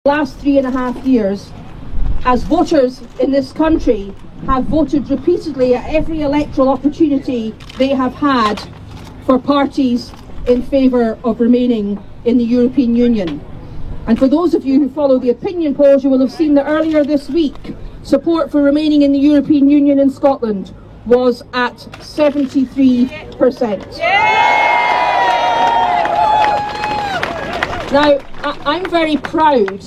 last 3.5 years, as voters in this country have voted repeatedly at every electoral opportunity they have had for parties in favour of remaining in the European Union. And for those of you who follow the opinion polls, you will have seen that earlier this week, support for remaining in the European Union in Scotland was at 73%. Now, I'm very proud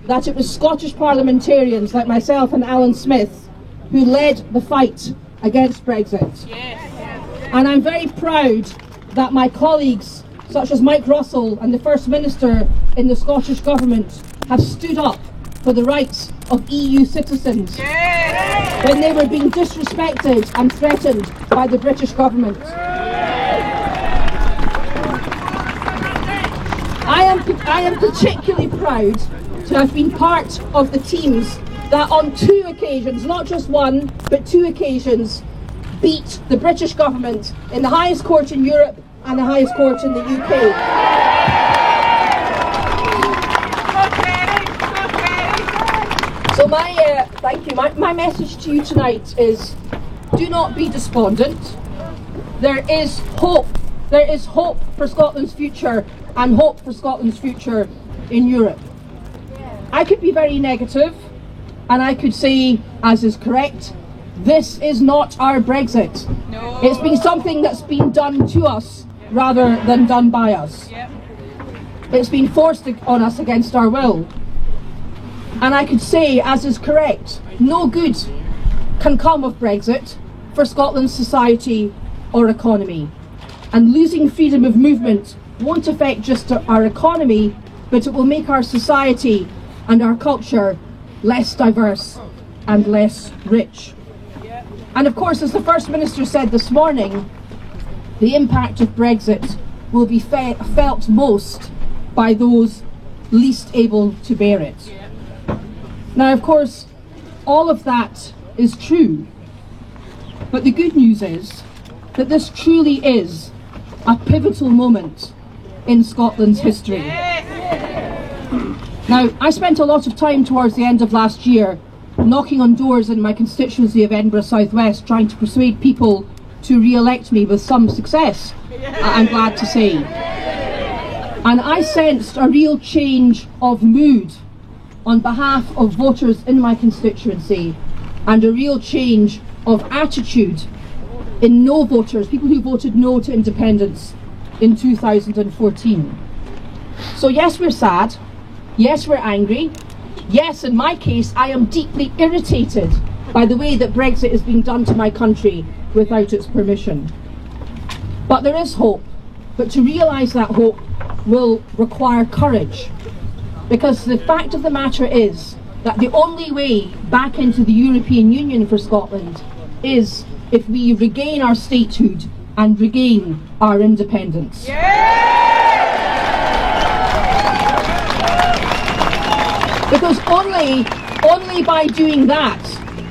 that it was Scottish parliamentarians like myself and Alan Smith who led the fight against Brexit. And I'm very proud that my colleagues, such as Mike Russell and the First Minister in the Scottish Government, have stood up for the rights of EU citizens when they were being disrespected and threatened by the British government. I am particularly proud to have been part of the teams that on 2 occasions, not just one, but 2 occasions, beat the British government in the highest court in Europe and the highest court in the UK. So my message to you tonight is, do not be despondent. There is hope. There is hope for Scotland's future and hope for Scotland's future in Europe. I could be very negative and I could say, as is correct, this is not our Brexit. No. It's been something that's been done to us rather than done by us. Yep. It's been forced on us against our will. And I could say, as is correct, no good can come of Brexit for Scotland's society or economy. And losing freedom of movement won't affect just our economy, but it will make our society and our culture less diverse and less rich. And of course, as the First Minister said this morning, the impact of Brexit will be felt most by those least able to bear it. Now, of course, all of that is true, but the good news is that this truly is a pivotal moment in Scotland's history. Now, I spent a lot of time towards the end of last year knocking on doors in my constituency of Edinburgh South West, trying to persuade people to re-elect me with some success, I'm glad to say. And I sensed a real change of mood on behalf of voters in my constituency, and a real change of attitude in no voters, people who voted no to independence in 2014. So yes, we're sad. Yes, we're angry. Yes, in my case, I am deeply irritated by the way that Brexit is being done to my country without its permission. But there is hope. But to realise that hope will require courage. Because the fact of the matter is that the only way back into the European Union for Scotland is if we regain our statehood and regain our independence. Because only by doing that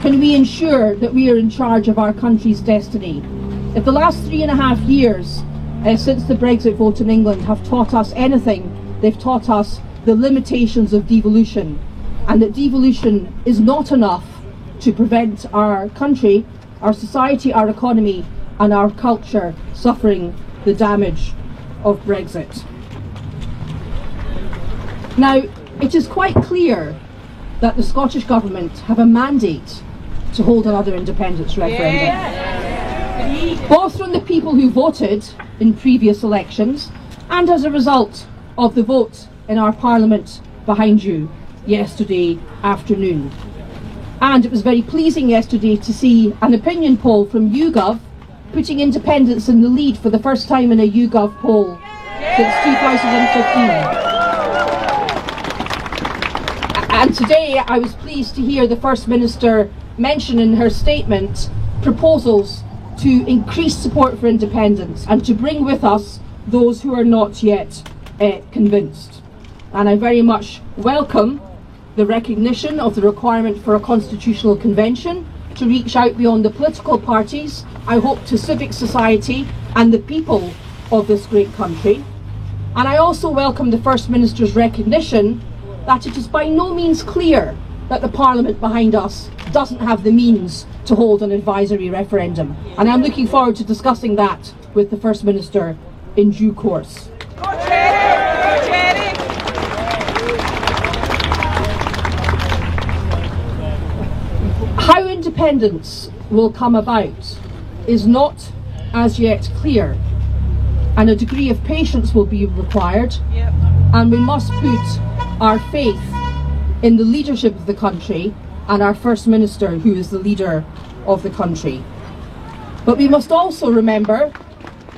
can we ensure that we are in charge of our country's destiny. If the last 3.5 years since the Brexit vote in England have taught us anything, they've taught us the limitations of devolution, and that devolution is not enough to prevent our country, our society, our economy and our culture suffering the damage of Brexit. Now, it is quite clear that the Scottish Government have a mandate to hold another independence referendum. Both from the people who voted in previous elections and as a result of the vote in our Parliament behind you yesterday afternoon. And it was very pleasing yesterday to see an opinion poll from YouGov putting independence in the lead for the first time in a YouGov poll since 2015. And today I was pleased to hear the First Minister mention in her statement proposals to increase support for independence and to bring with us those who are not yet convinced. And I very much welcome the recognition of the requirement for a constitutional convention to reach out beyond the political parties, I hope, to civic society and the people of this great country. And I also welcome the First Minister's recognition that it is by no means clear that the Parliament behind us doesn't have the means to hold an advisory referendum. And I'm looking forward to discussing that with the First Minister in due course. How independence will come about is not as yet clear, and a degree of patience will be required, and we must put our faith in the leadership of the country and our First Minister, who is the leader of the country. But we must also remember,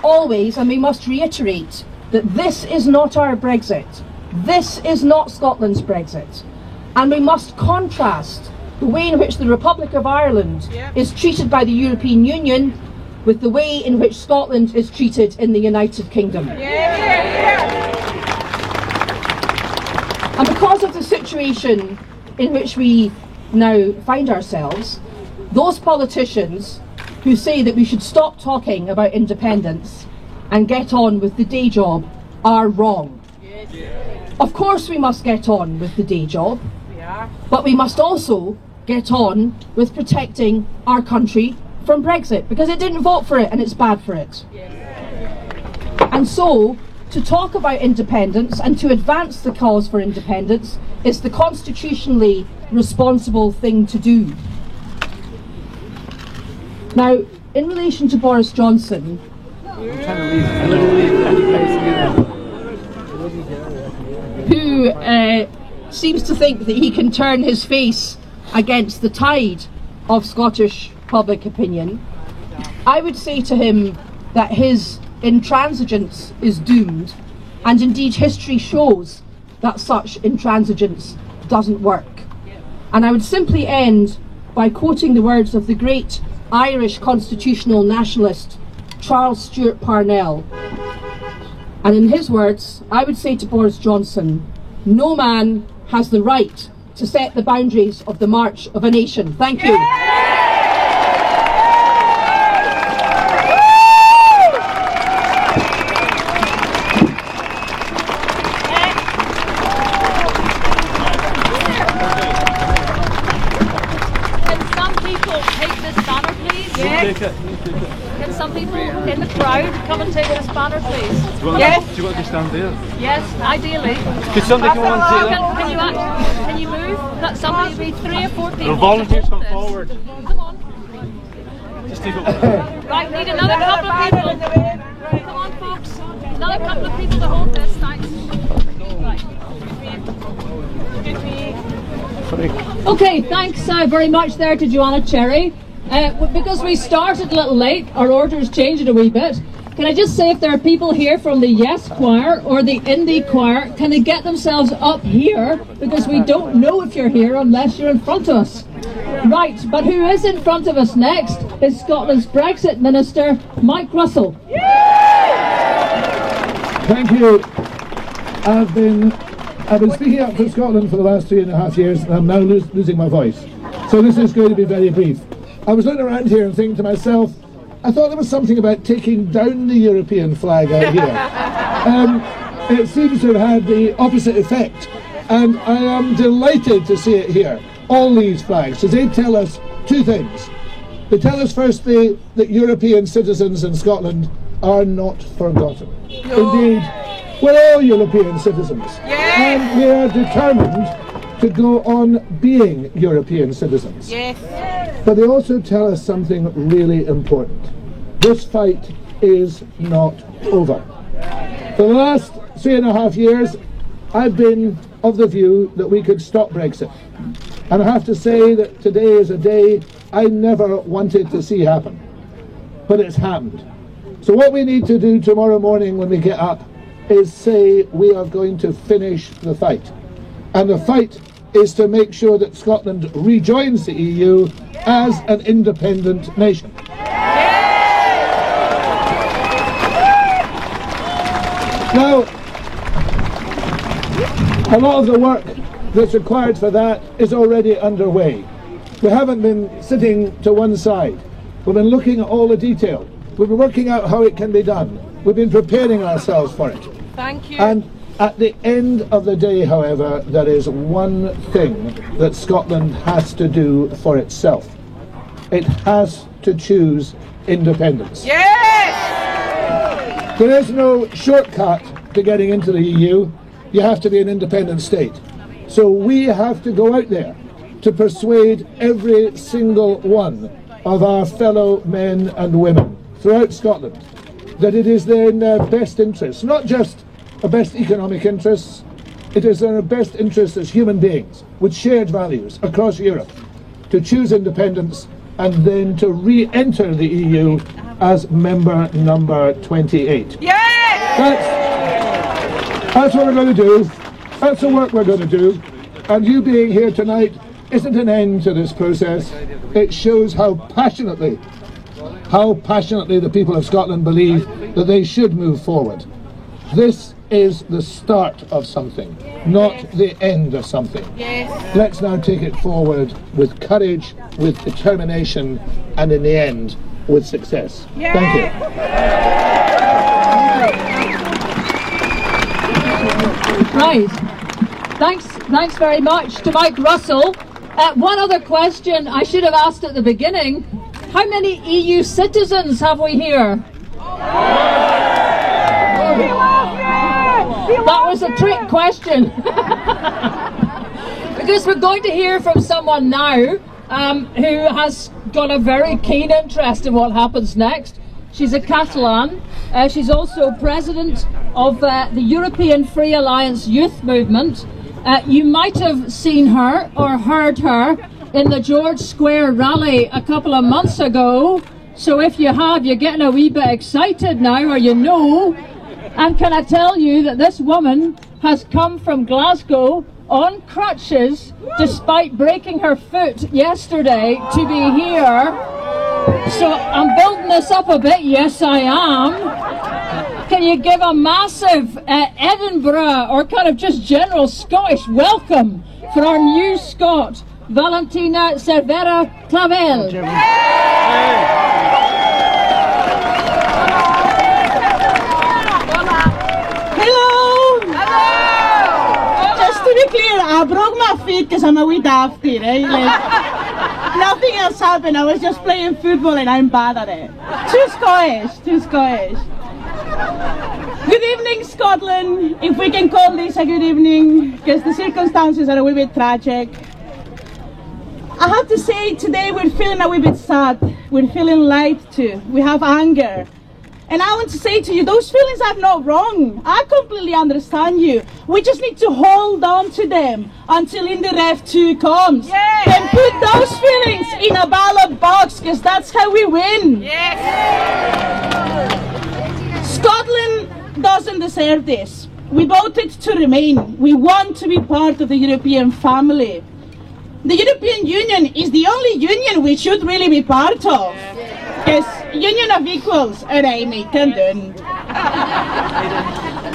always, and we must reiterate, that this is not our Brexit. This is not Scotland's Brexit. And we must contrast the way in which the Republic of Ireland is treated by the European Union with the way in which Scotland is treated in the United Kingdom. And because of the situation in which we now find ourselves, those politicians who say that we should stop talking about independence and get on with the day job are wrong. Of course we must get on with the day job, but we must also get on with protecting our country from Brexit, because it didn't vote for it and it's bad for it. And so, to talk about independence and to advance the cause for independence is the constitutionally responsible thing to do. Now, in relation to Boris Johnson, who seems to think that he can turn his face against the tide of Scottish public opinion, I would say to him that his intransigence is doomed, and indeed history shows that such intransigence doesn't work. And I would simply end by quoting the words of the great Irish constitutional nationalist Charles Stewart Parnell. And in his words, I would say to Boris Johnson, no man has the right to set the boundaries of the march of a nation. Thank you. Can some people in the crowd come and take this banner, please? Yes. Do you want to stand there? Yes, ideally. Could somebody come on and Can you move? That somebody be 3 or 4 people. The volunteers come forward. Come on. Just take it. Right, need another couple of people. Come on, folks. Another couple of people to hold this. Thanks. Right. Okay, thanks very much there to Joanna Cherry. Because we started a little late, our order's changed a wee bit. Can I just say, if there are people here from the Yes Choir or the Indie Choir, can they get themselves up here? Because we don't know if you're here unless you're in front of us. Right, but who is in front of us next is Scotland's Brexit Minister, Mike Russell. Thank you. I've been speaking up for Scotland for the last 3.5 years, and I'm now losing my voice. So this is going to be very brief. I was looking around here and thinking to myself, I thought there was something about taking down the European flag out here. It seems to have had the opposite effect, and I am delighted to see it here, all these flags, because they tell us two things. They tell us firstly that European citizens in Scotland are not forgotten. No. Indeed, we're all European citizens, and we are determined to go on being European citizens. Yes. But they also tell us something really important. This fight is not over. For the last 3.5 years, I've been of the view that we could stop Brexit. And I have to say that today is a day I never wanted to see happen. But it's happened. So what we need to do tomorrow morning when we get up is say we are going to finish the fight. And the fight is to make sure that Scotland rejoins the EU as an independent nation. Now, a lot of the work that's required for that is already underway. We haven't been sitting to one side. We've been looking at all the detail. We've been working out how it can be done. We've been preparing ourselves for it. Thank you. And At the end of the day, however, there is one thing that Scotland has to do for itself. It has to choose independence. Yes! There is no shortcut to getting into the EU. You have to be an independent state. So we have to go out there to persuade every single one of our fellow men and women throughout Scotland that it is in their best interests, not just our best economic interests, it is in our best interests as human beings with shared values across Europe to choose independence and then to re-enter the EU as member number 28. Yes! That's what we're going to do. That's the work we're going to do. And you being here tonight isn't an end to this process. It shows how passionately the people of Scotland believe that they should move forward. This is the start of something, not the end of something. Yes. Let's now take it forward with courage, with determination, and in the end, with success. Yes. Thank you. Right. Thanks very much to Mike Russell. One other question I should have asked at the beginning. How many EU citizens have we here? That was a trick question. Because we're going to hear from someone now who has got a very keen interest in what happens next. She's a Catalan. She's also president of the European Free Alliance Youth Movement. You might have seen her or heard her in the George Square rally a couple of months ago. So if you have, you're getting a wee bit excited now, or you know. And can I tell you that this woman has come from Glasgow on crutches despite breaking her foot yesterday to be here. So I'm building this up a bit, yes I am. Can you give a massive Edinburgh or kind of just general Scottish welcome for our new Scot, Valentina Cervera Clavel. To be clear, I broke my feet because I'm a wee dafty, right? Like, nothing else happened. I was just playing football and I'm bad at it. Too Scottish. Good evening, Scotland, if we can call this a good evening, because the circumstances are a wee bit tragic. I have to say, today we're feeling a wee bit sad. We're feeling light too. We have anger. And I want to say to you, those feelings are not wrong. I completely understand you. We just need to hold on to them until IndyRef 2 comes. Yes. And put those feelings in a ballot box, because that's how we win. Yes. Scotland doesn't deserve this. We voted to remain. We want to be part of the European family. The European Union is the only union we should really be part of. Because union of equals, alright mate, come done.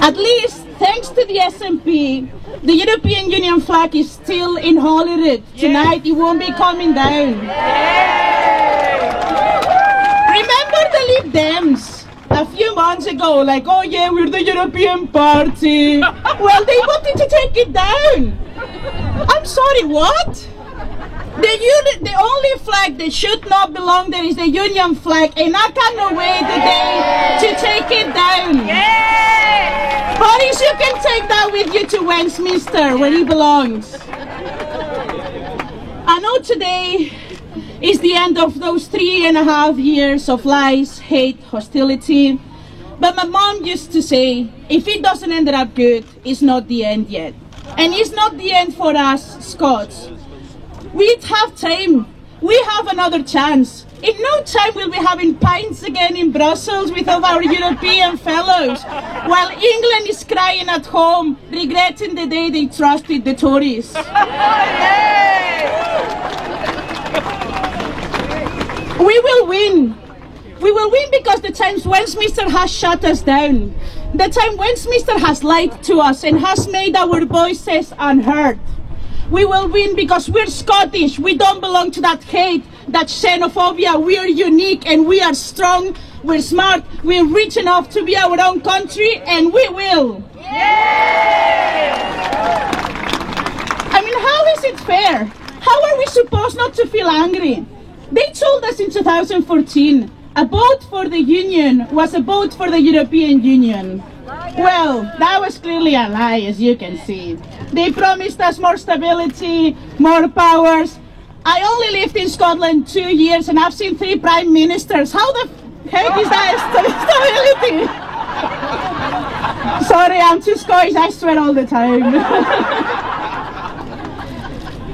At least, thanks to the SNP, the European Union flag is still in Holyrood. Tonight it won't be coming down. Remember the Lib Dems a few months ago, like, oh yeah, we're the European Party. Well, they wanted to take it down. I'm sorry, what? The only flag that should not belong there is the Union flag, and I cannot wait today to take it down. Yes. Boris, you can take that with you to Westminster, where he belongs. I know today is the end of those 3.5 years of lies, hate, hostility, but my mom used to say, if it doesn't end up good, it's not the end yet. And it's not the end for us, Scots. We have time. We have another chance. In no time we'll be having pints again in Brussels with all our European fellows, while England is crying at home, regretting the day they trusted the Tories. We will win. We will win because the times Westminster has shut us down. The time Westminster has lied to us and has made our voices unheard. We will win because we're Scottish. We don't belong to that hate, that xenophobia. We are unique and we are strong. We're smart. We're rich enough to be our own country, and we will. I mean, how is it fair? How are we supposed not to feel angry? They told us in 2014, a vote for the Union was a vote for the European Union. Well, that was clearly a lie, as you can see. They promised us more stability, more powers. I only lived in Scotland 2 years and I've seen 3 prime ministers. How the heck is that stability? Sorry, I'm too Scottish, I swear all the time.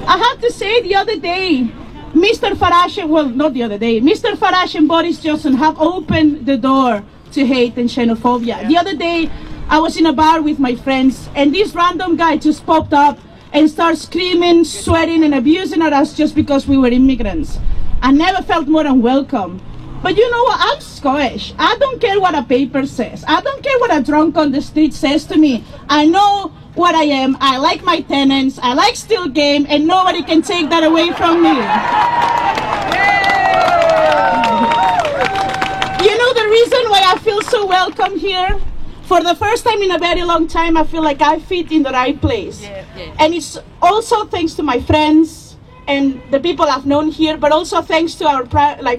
I have to say, the other day, Mr. Farage, well, not the other day, Mr. Farage and Boris Johnson have opened the door to hate and xenophobia. The other day, I was in a bar with my friends, and this random guy just popped up and started screaming, swearing, and abusing at us just because we were immigrants. I never felt more unwelcome. But you know what? I'm Scottish. I don't care what a paper says. I don't care what a drunk on the street says to me. I know what I am. I like my tenants. I like still game, and nobody can take that away from me. You know the reason why I feel so welcome here? For the first time in a very long time, I feel like I fit in the right place. And it's also thanks to my friends and the people I've known here, but also thanks to our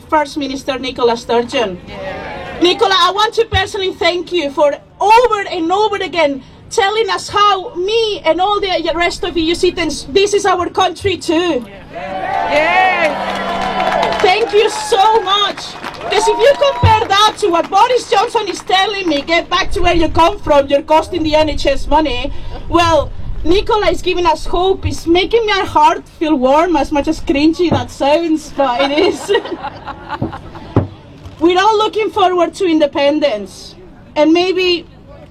First Minister Nicola Sturgeon. Nicola, I want to personally thank you for over and over again telling us how me and all the rest of you citizens, this is our country too. Thank you so much. Because if you compare that to what Boris Johnson is telling me, get back to where you come from, you're costing the NHS money, well, Nicola is giving us hope. It's making my heart feel warm, as much as cringy that sounds, but it is. We're all looking forward to independence. And maybe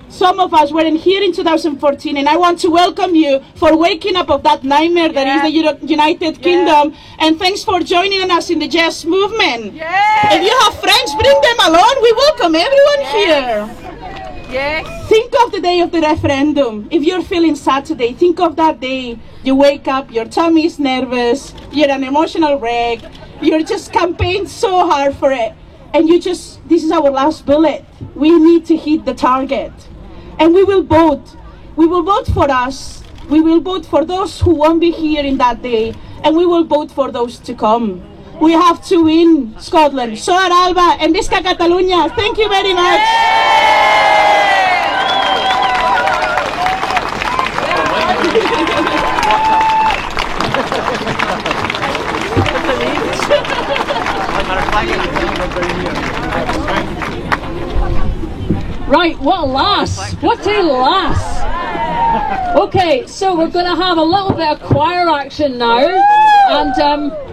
some of us weren't here in 2014, and I want to welcome you for waking up of that nightmare that is the United Kingdom, and thanks for joining us in the Yes movement. If you have friends, bring them along. We welcome everyone here. Think of the day of the referendum. If you're feeling sad today, think of that day. You wake up, your tummy is nervous, you're an emotional wreck, you're just campaigned so hard for it, and this is our last bullet. We need to hit the target. And we will vote. We will vote for us. We will vote for those who won't be here in that day. And we will vote for those to come. We have to win Scotland. Soar Alba and Visca Catalunya. Thank you very much. Right, what a lass! What a lass! Okay, so we're going to have a little bit of choir action now, and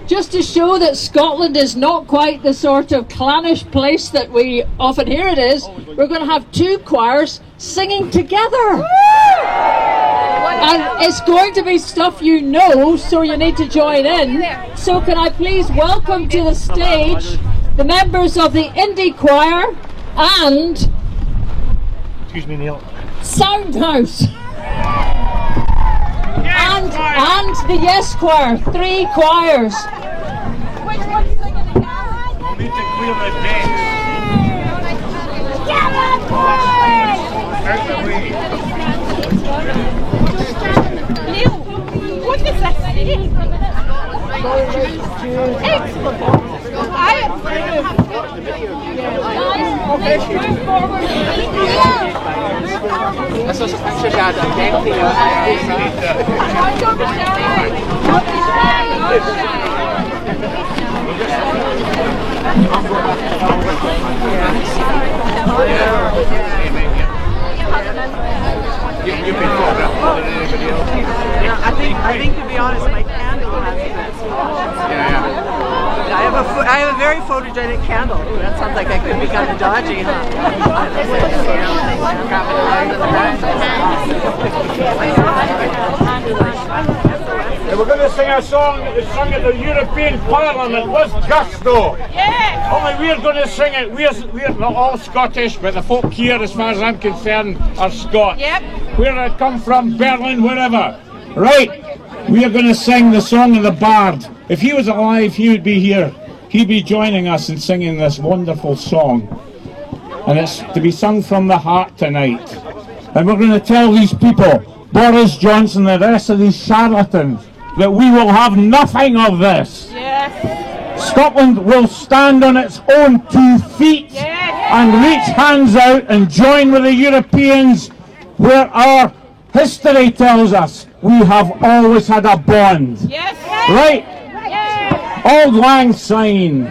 just to show that Scotland is not quite the sort of clannish place that we often hear it is, we're going to have 2 choirs singing together. And it's going to be stuff you know, so you need to join in. So can I please welcome to the stage the members of the Indie Choir and Excuse me, Neil. Soundhouse and the Yes Choir, 3 choirs. Which one's singing again? Neil, what does that say? I think to be honest, my candle has the best I have a very photogenic candle. Ooh, that sounds like I could be kind of dodgy, huh? And we're going to sing a song that was sung at the European Parliament with gusto. Yeah. Only we're going to sing it. We're not all Scottish, but the folk here, as far as I'm concerned, are Scots. Yep. Where I come from, Berlin, wherever. Right. We are going to sing the song of the Bard. If he was alive, he would be here. He'd be joining us in singing this wonderful song. And it's to be sung from the heart tonight. And we're going to tell these people, Boris Johnson and the rest of these charlatans, that we will have nothing of this. Yes. Scotland will stand on its own 2 feet and reach hands out and join with the Europeans, where our history tells us we have always had a bond. Yes. Right? Auld Lang Syne.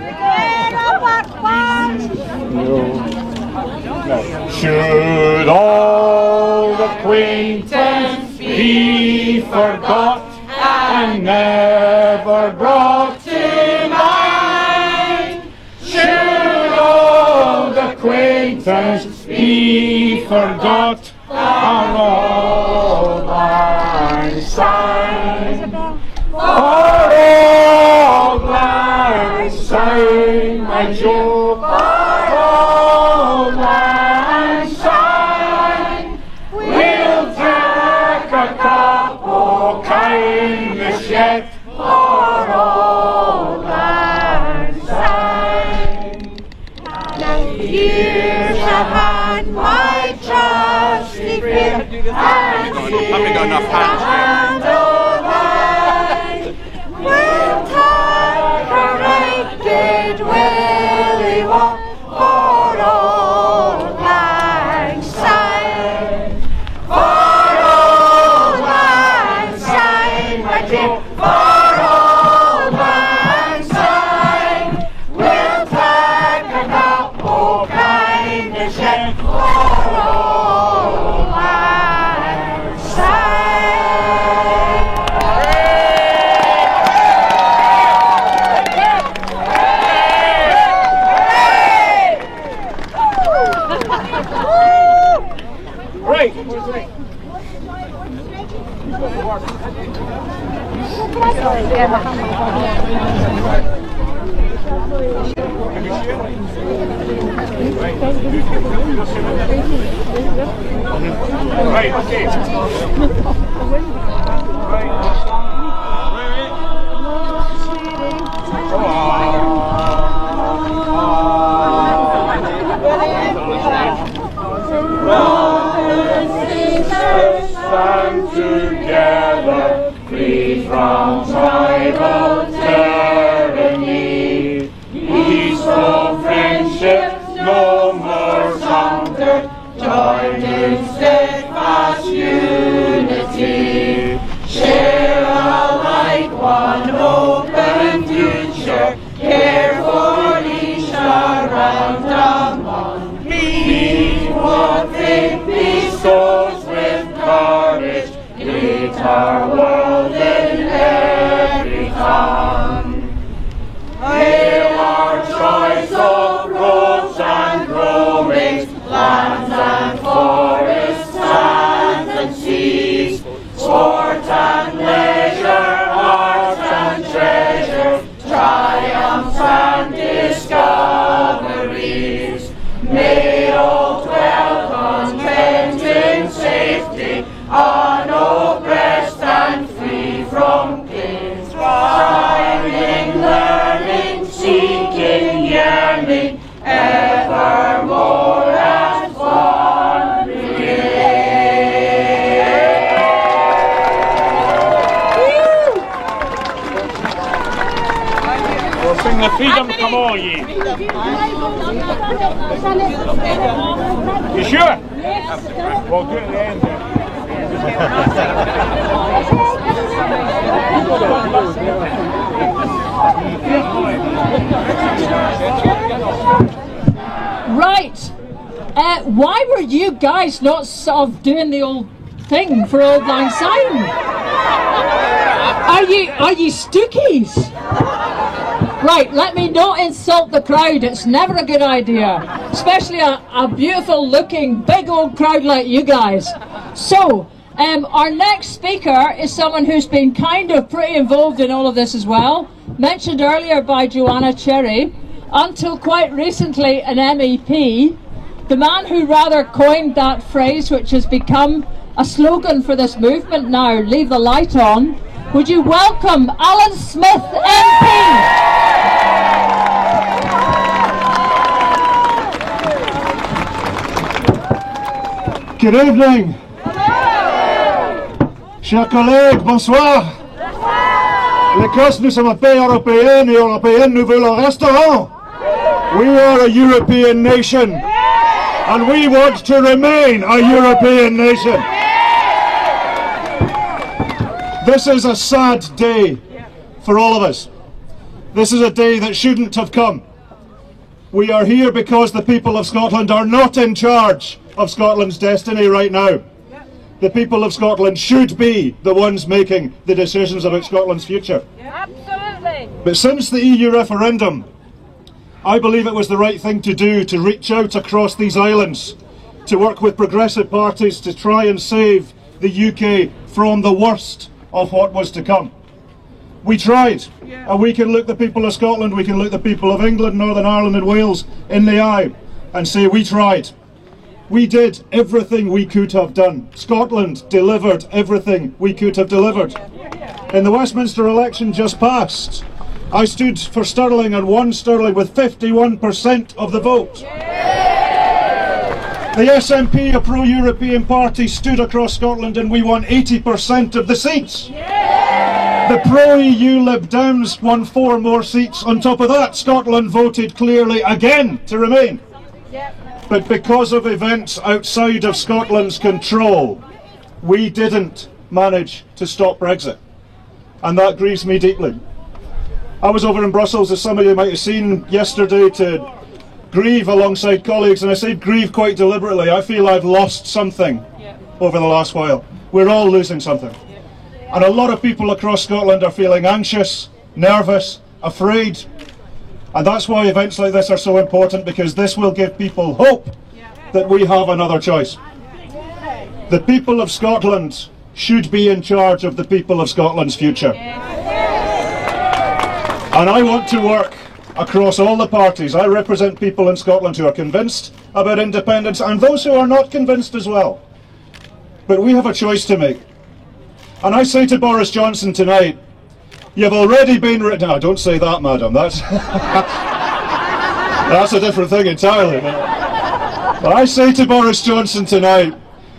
Should old acquaintance be forgot and never brought to mind? Should old acquaintance be forgot and Auld Lang Syne? For Auld Lang Syne, my Joe, for Auld Lang Syne, we'll take a cup of kindness yet for Auld Lang Syne. Years have had my trusty friend, and Haven't got enough hands yet. we'll take a right good willy walk for Auld Lang Syne. For Auld Lang Syne, my dear, for Auld Lang Syne, we'll take a cup of kindness yet for Auld Lang Syne. Right. Right, okay. Stand together, free from tribal tyranny. Peaceful friendship, no more sundered, joined in steadfast unity. Share alike one open future, care for each around among. Meet what faith bestows with courage, greet our world in every tongue. Hail our choice of roads and roamings, lands and forests, sands and seas, sport and leisure, arts and treasure, triumphs and discoveries. May all dwell content in safety, unoppressed and free from pain, striving, learning, seeking, yearning, evermore as one We'll sing the Freedom Come All Ye. You sure? Yes. We'll do it at the end then. Right. Why were you guys not sort of doing the old thing for Auld Lang Syne? Are you stookies? Right, let me not insult the crowd. It's never a good idea, especially a beautiful looking big old crowd like you guys. So, our next speaker is someone who's been kind of pretty involved in all of this as well. Mentioned earlier by Joanna Cherry, until quite recently an MEP, the man who rather coined that phrase which has become a slogan for this movement now, leave the light on. Would you welcome Alan Smith MP? Good evening. Chers collègues, bonsoir. L'Écosse, nous sommes un pays européen et européenne, nous voulons un restaurant. We are a European nation and we want to remain a European nation. This is a sad day for all of us. This is a day that shouldn't have come. We are here because the people of Scotland are not in charge of Scotland's destiny right now. The people of Scotland should be the ones making the decisions about Scotland's future. Absolutely. But since the EU referendum, I believe it was the right thing to do to reach out across these islands, to work with progressive parties to try and save the UK from the worst of what was to come. We tried, and we can look the people of Scotland, we can look the people of England, Northern Ireland and Wales in the eye and say we tried. We did everything we could have done. Scotland delivered everything we could have delivered. In the Westminster election just passed, I stood for Stirling and won Stirling with 51% of the vote. The SNP, a pro-European party, stood across Scotland and we won 80% of the seats. The pro-EU Lib Dems won 4 more seats. On top of that, Scotland voted clearly again to remain. But because of events outside of Scotland's control, we didn't manage to stop Brexit. And that grieves me deeply. I was over in Brussels, as some of you might have seen, yesterday to grieve alongside colleagues, and I say grieve quite deliberately. I feel I've lost something over the last while. We're all losing something. And a lot of people across Scotland are feeling anxious, nervous, afraid. And that's why events like this are so important, because this will give people hope that we have another choice. The people of Scotland should be in charge of the people of Scotland's future. And I want to work across all the parties. I represent people in Scotland who are convinced about independence and those who are not convinced as well. But we have a choice to make. And I say to Boris Johnson tonight, you've already been written... No, don't say that, madam. That's that's a different thing entirely. But I say to Boris Johnson tonight,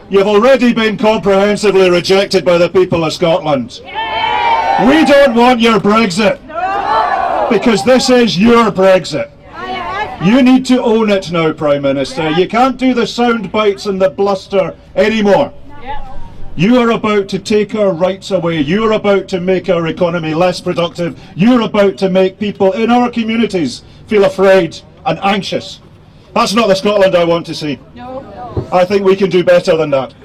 you've already been comprehensively rejected by the people of Scotland. We don't want your Brexit, because this is your Brexit. You need to own it now, Prime Minister. You can't do the sound bites and the bluster anymore. You are about to take our rights away. You are about to make our economy less productive. You're about to make people in our communities feel afraid and anxious. That's not the Scotland I want to see. I think we can do better than that.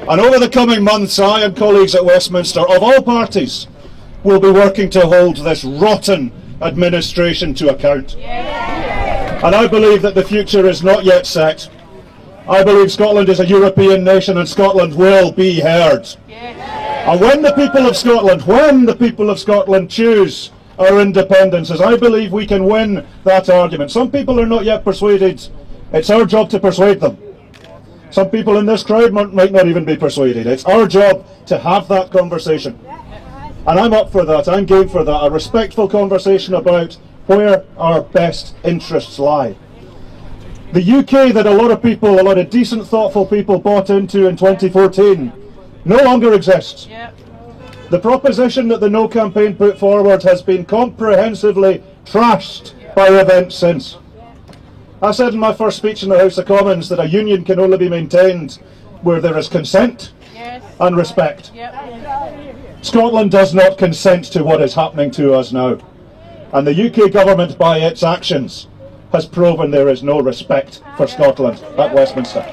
And over the coming months, I and colleagues at Westminster, of all parties, will be working to hold this rotten administration to account. And I believe that the future is not yet set. I believe Scotland is a European nation and Scotland will be heard. And when the people of Scotland choose our independence, as I believe we can win that argument. Some people are not yet persuaded. It's our job to persuade them. Some people in this crowd might not even be persuaded. It's our job to have that conversation. And I'm up for that. I'm game for that. A respectful conversation about where our best interests lie. The UK that a lot of people, a lot of decent, thoughtful people bought into in 2014 no longer exists. The proposition that the No campaign put forward has been comprehensively trashed by events since. I said in my first speech in the House of Commons that a union can only be maintained where there is consent and respect. Scotland does not consent to what is happening to us now. And the UK government, by its actions, has proven there is no respect for Scotland at Westminster.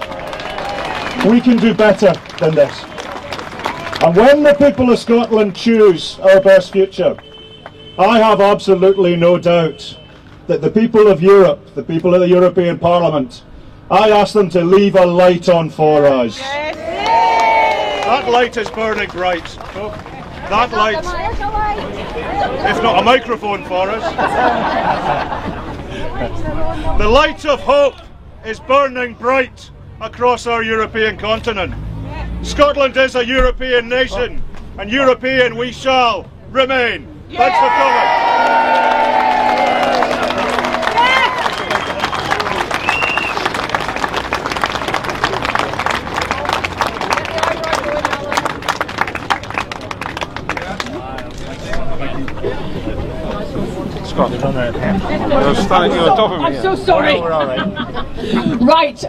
We can do better than this. And when the people of Scotland choose our best future, I have absolutely no doubt that the people of Europe, the people of the European Parliament, I ask them to leave a light on for us. That light is burning bright. That light, if not a microphone for us. The light of hope is burning bright across our European continent. Scotland is a European nation, and European we shall remain. Thanks for coming. Scott, they're on there. You're standing on top of me. I'm so sorry. Oh, we're all right. Right,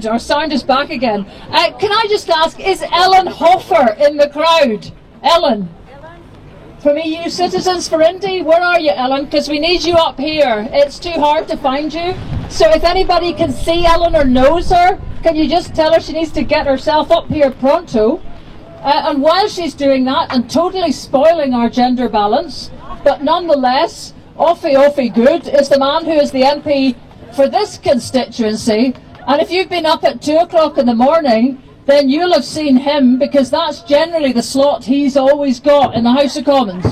our sound is back again. Can I just ask, is Ellen Hoffer in the crowd? Ellen? From EU Citizens for Indy, where are you, Ellen? Because we need you up here. It's too hard to find you. So if anybody can see Ellen or knows her, can you just tell her she needs to get herself up here pronto? And while she's doing that and totally spoiling our gender balance, but nonetheless, awfully good, is the man who is the MP for this constituency. And if you've been up at 2 o'clock in the morning, then you'll have seen him, because that's generally the slot he's always got in the House of Commons.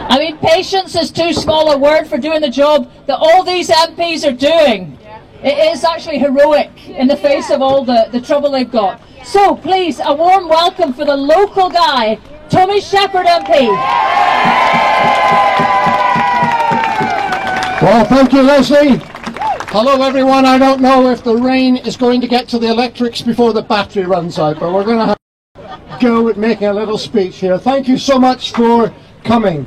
I mean, patience is too small a word for doing the job that all these MPs are doing. It is actually heroic in the face of all the trouble they've got. So please, a warm welcome for the local guy, Tommy Shepherd MP. Well, thank you, Leslie. Hello, everyone. I don't know if the rain is going to get to the electrics before the battery runs out, but we're going to have a go at making a little speech here. Thank you so much for coming.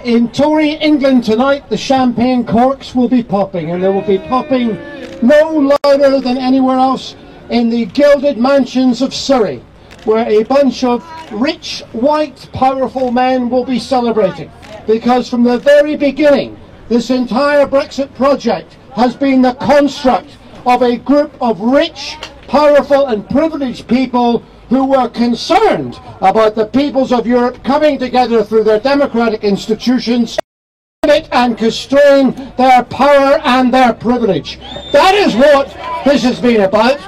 In Tory England tonight, the champagne corks will be popping, and they will be popping no louder than anywhere else in the gilded mansions of Surrey, where a bunch of rich, white, powerful men will be celebrating. Because from the very beginning, this entire Brexit project has been the construct of a group of rich, powerful and privileged people who were concerned about the peoples of Europe coming together through their democratic institutions and constrain their power and their privilege. That is what this has been about.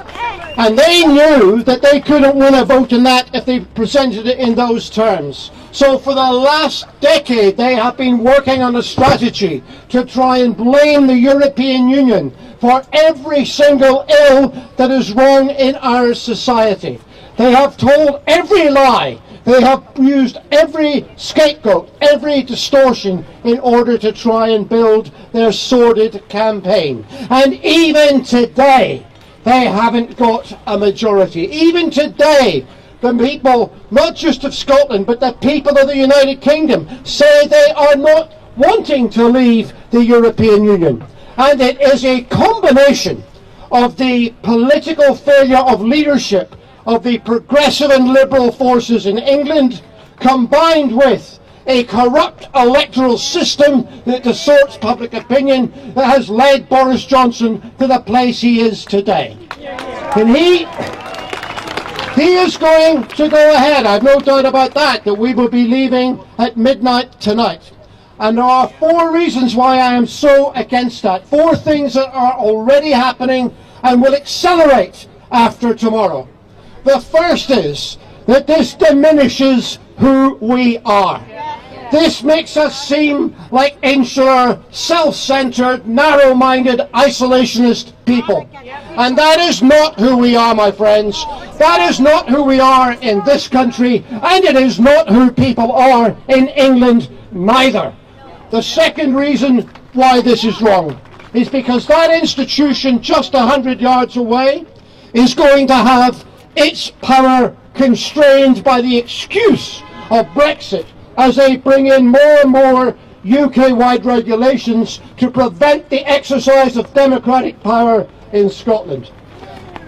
And they knew that they couldn't win a vote in that if they presented it in those terms. So for the last decade, they have been working on a strategy to try and blame the European Union for every single ill that is wrong in our society. They have told every lie. They have used every scapegoat, every distortion in order to try and build their sordid campaign. And even today, they haven't got a majority. Even today, the people, not just of Scotland, but the people of the United Kingdom, say they are not wanting to leave the European Union. And it is a combination of the political failure of leadership of the progressive and liberal forces in England, combined with a corrupt electoral system that distorts public opinion, that has led Boris Johnson to the place he is today. And he is going to go ahead, I've no doubt about that we will be leaving at midnight tonight. And there are 4 reasons why I am so against that. 4 things that are already happening and will accelerate after tomorrow. The first is that this diminishes who we are. This makes us seem like insular, self-centered, narrow-minded, isolationist people. And that is not who we are, my friends. That is not who we are in this country, and it is not who people are in England neither. The second reason why this is wrong is because that institution just 100 yards away is going to have its power constrained by the excuse of Brexit, as they bring in more and more UK-wide regulations to prevent the exercise of democratic power in Scotland.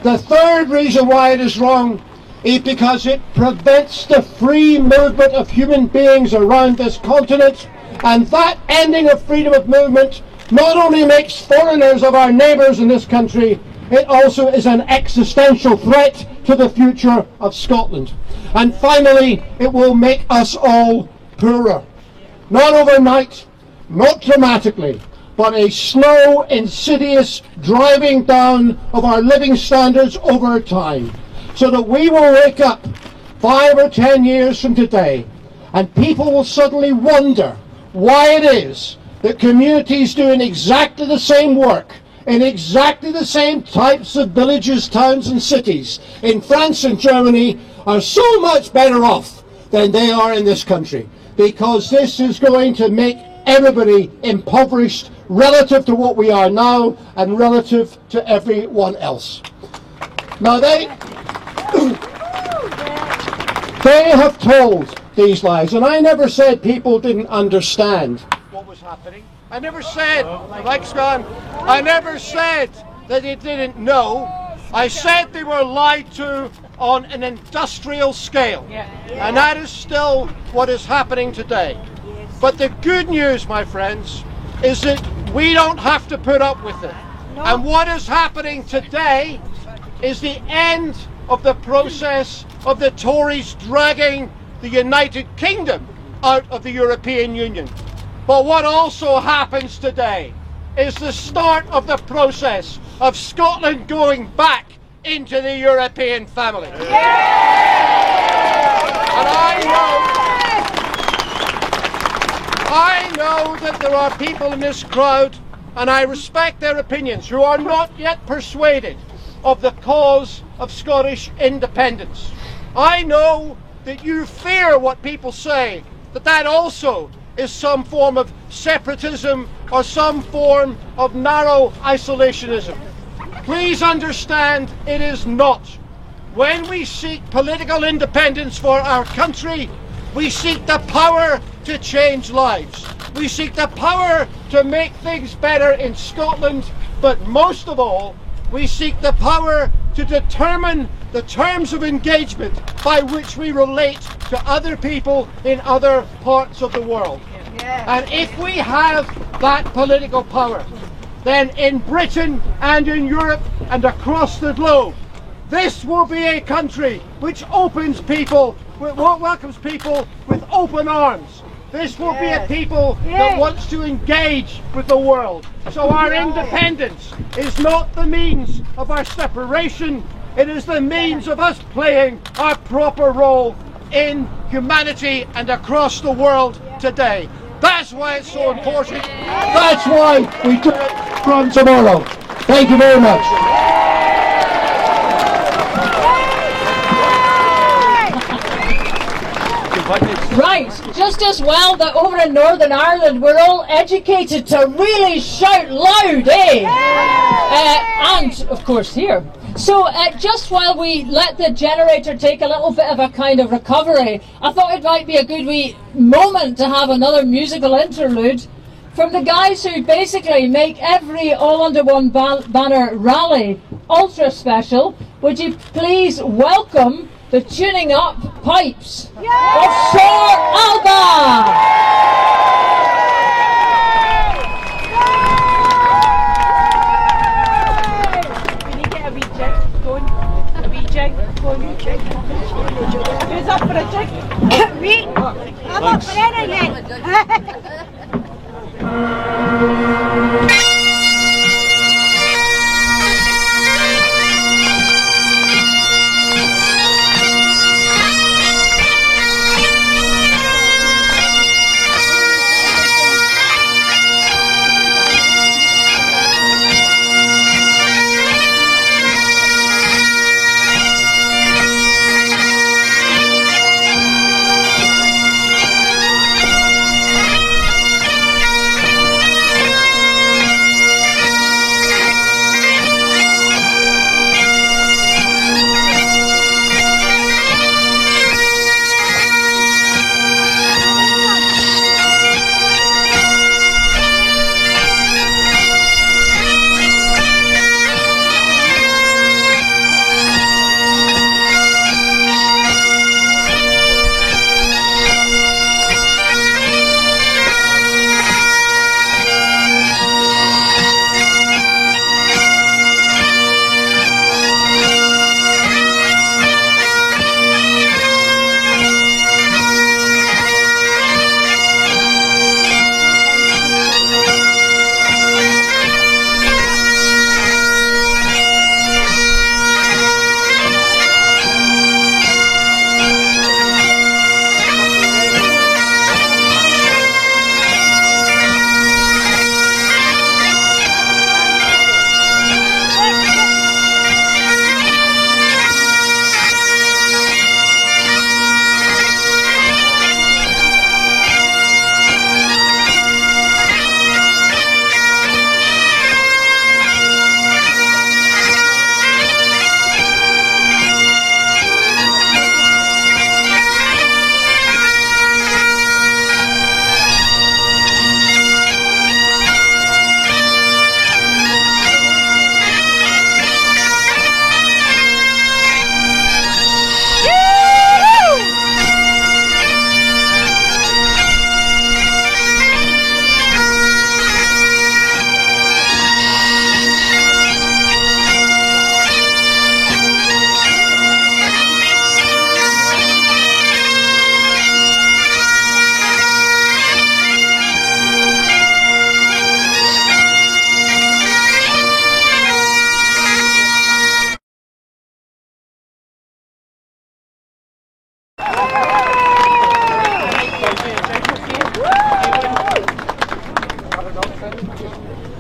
The third reason why it is wrong is because it prevents the free movement of human beings around this continent, and that ending of freedom of movement not only makes foreigners of our neighbours in this country, it also is an existential threat to the future of Scotland. And finally, it will make us all poorer. Not overnight, not dramatically, but a slow, insidious driving down of our living standards over time, so that we will wake up 5 or 10 years from today, and people will suddenly wonder why it is that communities doing exactly the same work in exactly the same types of villages, towns and cities in France and Germany are so much better off than they are in this country, because this is going to make everybody impoverished relative to what we are now and relative to everyone else. Now they have told these lies. And I never said people didn't understand what was happening. I never said, the mic's gone, I never said that they didn't know. I said they were lied to on an industrial scale. And that is still what is happening today. But the good news, my friends, is that we don't have to put up with it. And what is happening today is the end of the process of the Tories dragging the United Kingdom out of the European Union. But what also happens today is the start of the process of Scotland going back into the European family. And I know that there are people in this crowd, and I respect their opinions, who are not yet persuaded of the cause of Scottish independence. I know that you fear what people say, that also is some form of separatism or some form of narrow isolationism. Please understand, it is not. When we seek political independence for our country, we seek the power to change lives. We seek the power to make things better in Scotland, but most of all, we seek the power to determine the terms of engagement by which we relate to other people in other parts of the world. And if we have that political power, then in Britain and in Europe and across the globe, this will be a country which welcomes people with open arms. This will be a people that wants to engage with the world. So our independence is not the means of our separation, it is the means of us playing our proper role in humanity and across the world today. That's why it's so important. That's why we do it from tomorrow. Thank you very much. Right, just as well that over in Northern Ireland we're all educated to really shout loud, eh? And of course here. So just while we let the generator take a little bit of a kind of recovery, I thought it might be a good wee moment to have another musical interlude from the guys who basically make every All Under One Banner rally ultra special. Would you please welcome the Tuning Up Pipes of Shore Alba! Who's up for a jig? Me? I'm up for anything.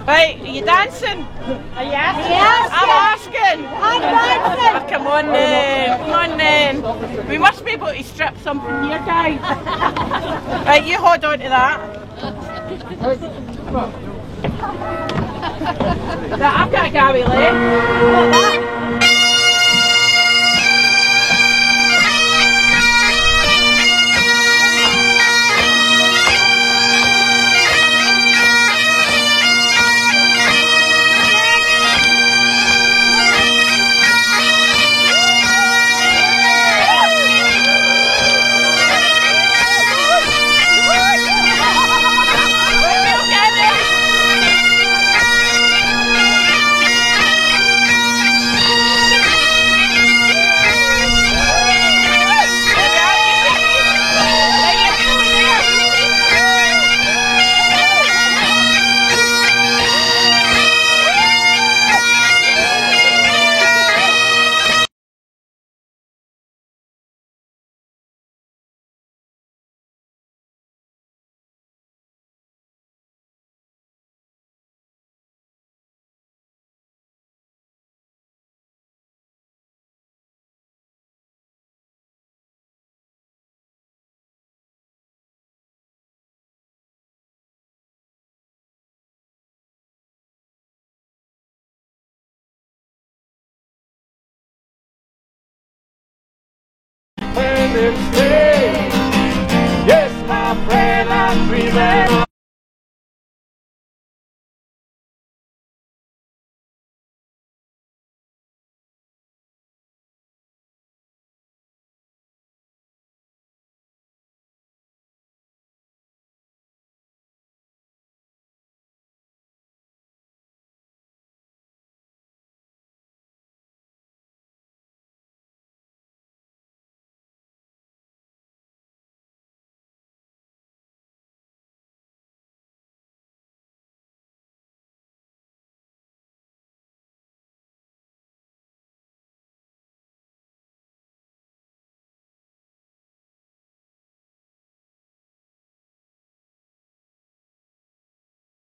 Right, are you dancing? Yes. I'm asking. I'm dancing. Oh, come on then. Come on then. We must be able to strip something here, guys. Right, you hold on to that. Right, I've got a Gary leg. Yes, my friend, I'm dreaming